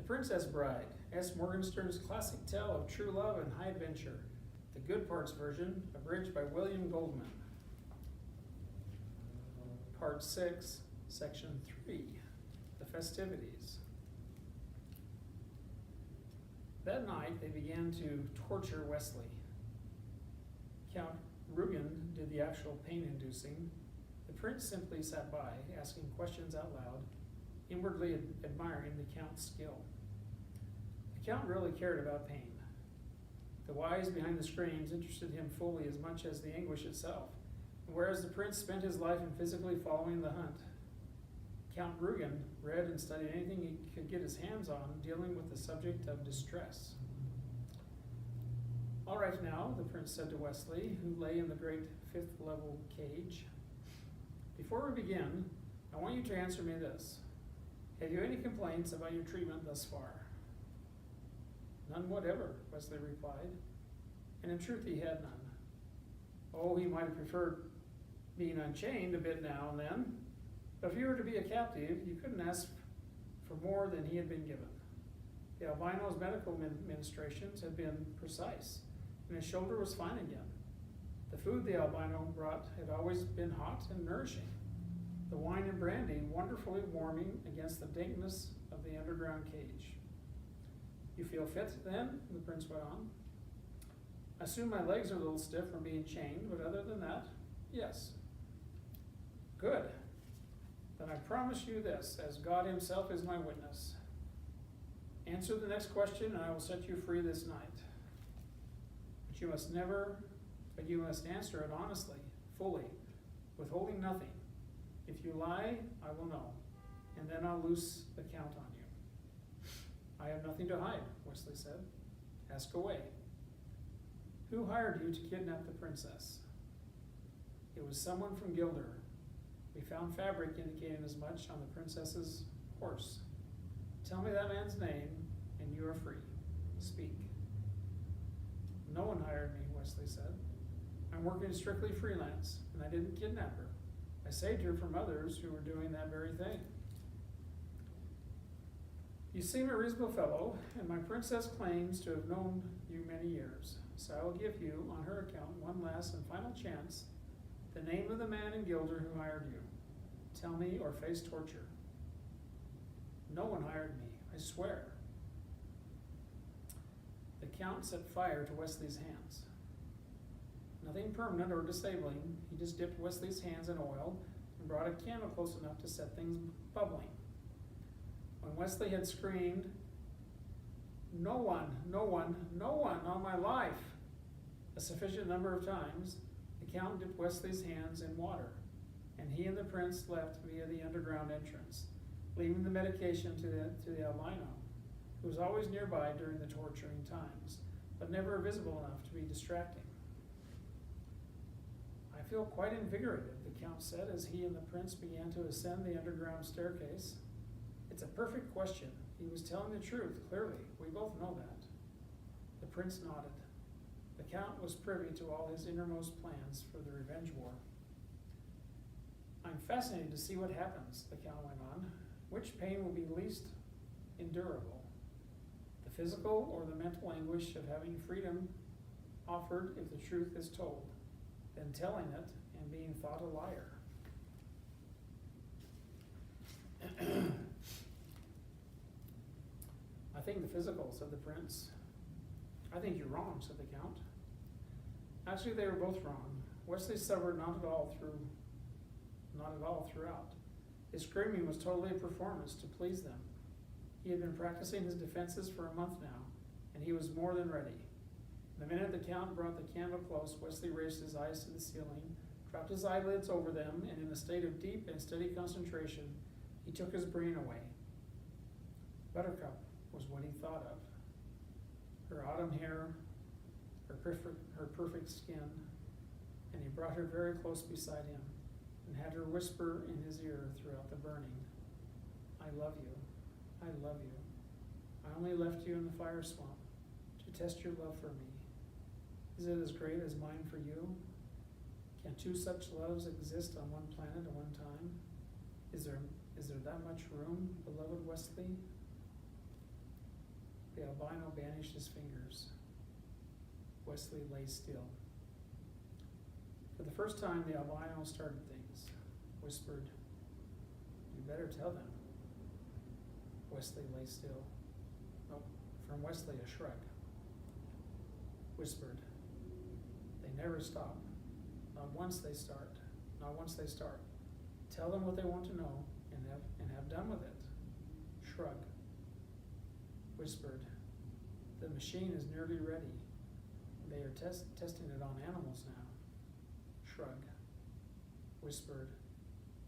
Princess Bride, S. Morgenstern's classic tale of true love and high adventure. The Good Parts version, abridged by William Goldman. Part 6, Section 3, The Festivities. That night they began to torture Wesley. Count Rugen did the actual pain-inducing. The prince simply sat by, asking questions out loud, inwardly admiring the count's skill. The count really cared about pain. The whys behind the screams interested him fully as much as the anguish itself, whereas the prince spent his life in physically following the hunt. Count Rugen read and studied anything he could get his hands on dealing with the subject of distress. All right now, the prince said to Wesley, who lay in the great fifth-level cage. Before we begin, I want you to answer me this. Have you any complaints about your treatment thus far? None whatever, Wesley replied, and in truth he had none. Oh, he might have preferred being unchained a bit now and then, but if you were to be a captive, you couldn't ask for more than he had been given. The albino's medical ministrations had been precise, and his shoulder was fine again. The food the albino brought had always been hot and nourishing. The wine and brandy wonderfully warming against the dankness of the underground cage. You feel fit then? The prince went on. I assume my legs are a little stiff from being chained, but other than that, yes. Good. Then I promise you this, as God himself is my witness. Answer the next question and I will set you free this night. But you must answer it honestly, fully, withholding nothing. If you lie, I will know, and then I'll loose the count on you. I have nothing to hide, Wesley said. Ask away. Who hired you to kidnap the princess? It was someone from Gilder. We found fabric indicating as much on the princess's horse. Tell me that man's name, and you are free. Speak. No one hired me, Wesley said. I'm working strictly freelance, and I didn't kidnap her. I saved her from others who were doing that very thing. You seem a reasonable fellow, and my princess claims to have known you many years. So I will give you, on her account, one last and final chance, the name of the man in Gilder who hired you. Tell me or face torture. No one hired me, I swear. The count set fire to Wesley's hands. Nothing permanent or disabling, he just dipped Wesley's hands in oil and brought a candle close enough to set things bubbling. When Wesley had screamed, "No one, no one, no one on my life," a sufficient number of times, the count dipped Wesley's hands in water, and he and the prince left via the underground entrance, leaving the medication to the albino, who was always nearby during the torturing times, but never visible enough to be distracting. I feel quite invigorated, the count said as he and the prince began to ascend the underground staircase. It's a perfect question. He was telling the truth, clearly. We both know that. The prince nodded. The count was privy to all his innermost plans for the revenge war. I'm fascinated to see what happens, the count went on. Which pain will be least endurable? The physical or the mental anguish of having freedom offered if the truth is told, then telling it and being thought a liar? I think the physical, said the prince. I think you're wrong, said the count. Actually, they were both wrong. Wesley suffered not at all throughout. His screaming was totally a performance to please them. He had been practicing his defenses for a month now, and he was more than ready. The minute the count brought the candle close, Wesley raised his eyes to the ceiling, dropped his eyelids over them, and in a state of deep and steady concentration, he took his brain away. Buttercup was what he thought of. Her autumn hair, her perfect skin, and he brought her very close beside him and had her whisper in his ear throughout the burning, I love you, I love you. I only left you in the fire swamp to test your love for me. Is it as great as mine for you? Can two such loves exist on one planet at one time? Is there that much room, beloved Wesley? albino banished his fingers. Wesley lay still. For the first time, the albino started things. Whispered, "You better tell them." Wesley lay still. Oh, from Wesley, a shrug. Whispered, "They never stop. Not once they start. Not once they start. Tell them what they want to know and have done with it." Shrug. Whispered, "The machine is nearly ready. They are testing it on animals now." Shrug. Whispered,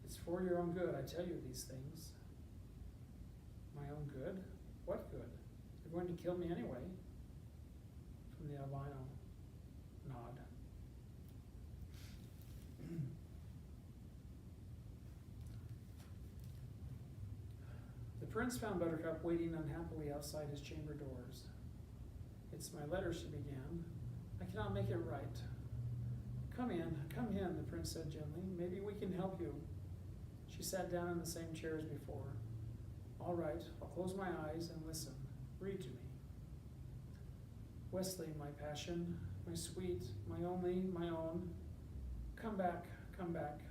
"It's for your own good I tell you these things." My own good? What good? They're going to kill me anyway. From the albino. Nod. The prince found Buttercup waiting unhappily outside his chamber doors. "It's my letter," she began. "I cannot make it right." Come in, the prince said gently. "Maybe we can help you." She sat down in the same chair as before. "All right, I'll close my eyes and listen. Read to me." "Wesley, my passion, my sweet, my only, my own. Come back, come back.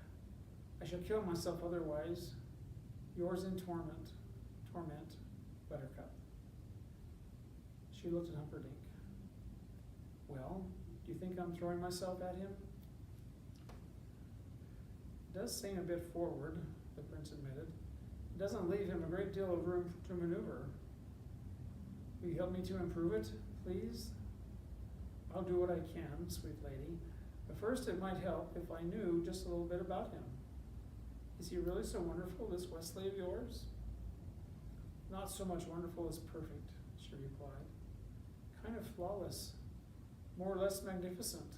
I shall kill myself otherwise. Yours in torment, Buttercup." She looked at Humperdinck. "Well, do you think I'm throwing myself at him?" "It does seem a bit forward," the prince admitted. "It doesn't leave him a great deal of room to maneuver. Will you help me to improve it, please?" "I'll do what I can, sweet lady. But first it might help if I knew just a little bit about him. Is he really so wonderful, this Wesley of yours?" "Not so much wonderful as perfect," she replied. "Kind of flawless, more or less magnificent,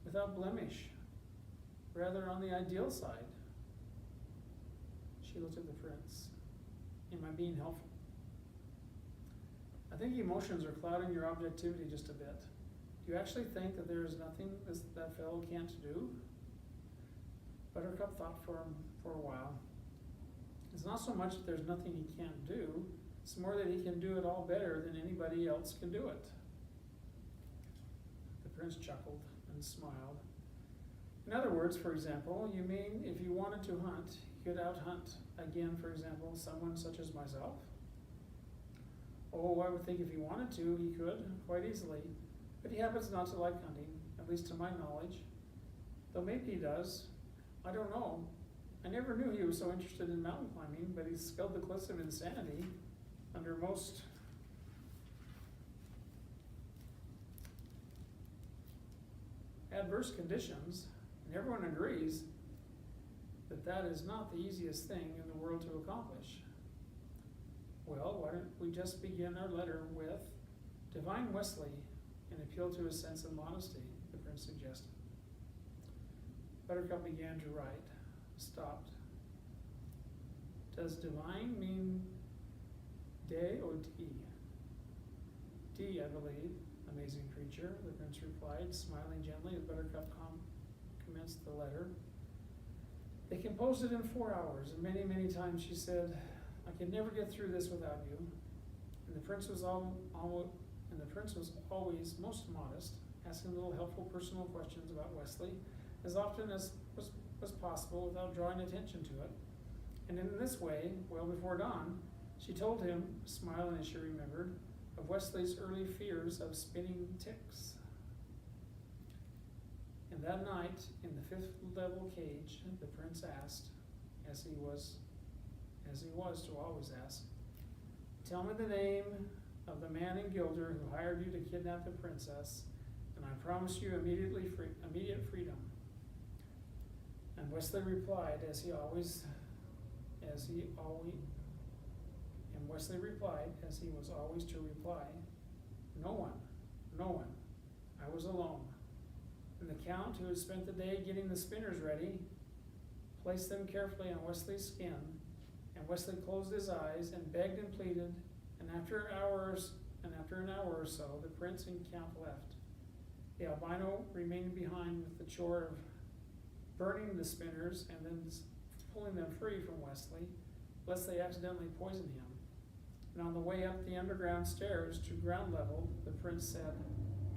without blemish, rather on the ideal side." She looked at the prince. "Am I being helpful?" "I think emotions are clouding your objectivity just a bit. Do you actually think that there is nothing that fellow can't do?" Buttercup thought for a while. "It's not so much that there's nothing he can't do, it's more that he can do it all better than anybody else can do it." The prince chuckled and smiled. "In other words, for example, you mean if you wanted to hunt, you could out-hunt again, for example, someone such as myself?" "Oh, I would think if he wanted to, he could, quite easily. But he happens not to like hunting, at least to my knowledge. Though maybe he does. I don't know. I never knew he was so interested in mountain climbing, but he's scaled the cliffs of insanity under most adverse conditions, and everyone agrees that that is not the easiest thing in the world to accomplish." "Well, why don't we just begin our letter with Divine Wesley and appeal to his sense of modesty," the prince suggested. Buttercup began to write, stopped. "Does divine mean de or d?" "D, I believe, amazing creature," the prince replied, smiling gently as Buttercup commenced the letter. "They composed it in 4 hours, and many, many times she said, 'I could never get through this without you.' And the prince was always most modest, asking little helpful personal questions about Wesley as often as was possible without drawing attention to it. And in this way, well before dawn, she told him, smiling as she remembered, of Wesley's early fears of spinning ticks. And that night, in the 5th level cage, the prince asked, as he was to always ask, "Tell me the name of the man in Gilder who hired you to kidnap the princess, and I promise you immediate freedom." And Wesley replied, as he was always to reply, "No one, no one. I was alone." And the count, who had spent the day getting the spinners ready, placed them carefully on Wesley's skin, and Wesley closed his eyes and begged and pleaded, and after an hour or so, the prince and count left. The albino remained behind with the chore of burning the spinners and then pulling them free from Wesley, lest they accidentally poison him. and on the way up the underground stairs to ground level, the prince said,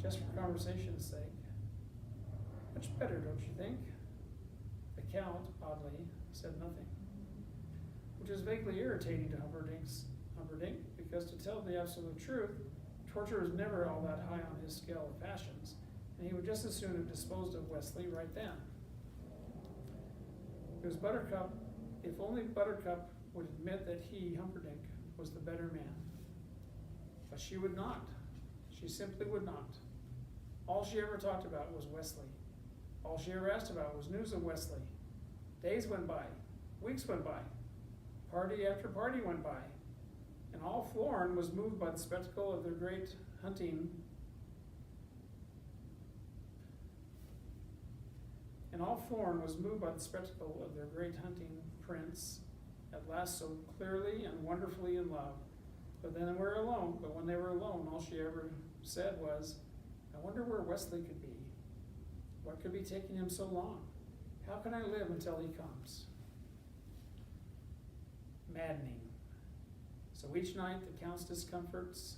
just for conversation's sake, "Much better, don't you think?" The count, oddly, said nothing, which was vaguely irritating to Humperdinck, because to tell the absolute truth, torture was never all that high on his scale of passions, and he would just as soon have disposed of Wesley right then. It was Buttercup, if only Buttercup would admit that he, Humperdinck, was the better man. But she would not. She simply would not. All she ever talked about was Wesley. All she ever asked about was news of Wesley. Days went by, weeks went by, party after party went by, and all Florin was moved by the spectacle of their great hunting prince, at last so clearly and wonderfully in love. But when they were alone, all she ever said was, "I wonder where Wesley could be. What could be taking him so long? How can I live until he comes?" Maddening. So each night the Count's discomforts,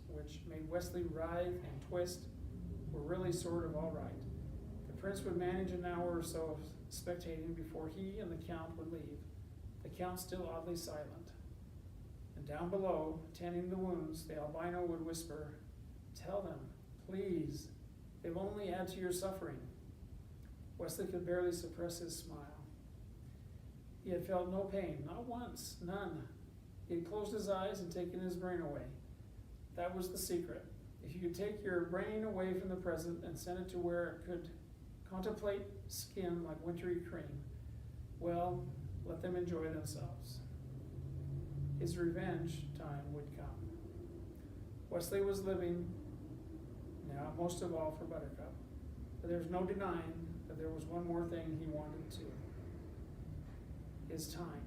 which made Wesley writhe and twist, were really sort of all right. The prince would manage an hour or so of spectating before he and the Count would leave, the Count still oddly silent. And down below, tending the wounds, the albino would whisper, "Tell them, please, they will only add to your suffering." Wesley could barely suppress his smile. He had felt no pain, not once, none. He had closed his eyes and taken his brain away. That was the secret. If you could take your brain away from the present and send it to where it could contemplate skin like wintry cream, well, let them enjoy themselves. His revenge time would come. Wesley was living now most of all for Buttercup, but there was no denying that there was one more thing he wanted too: his time.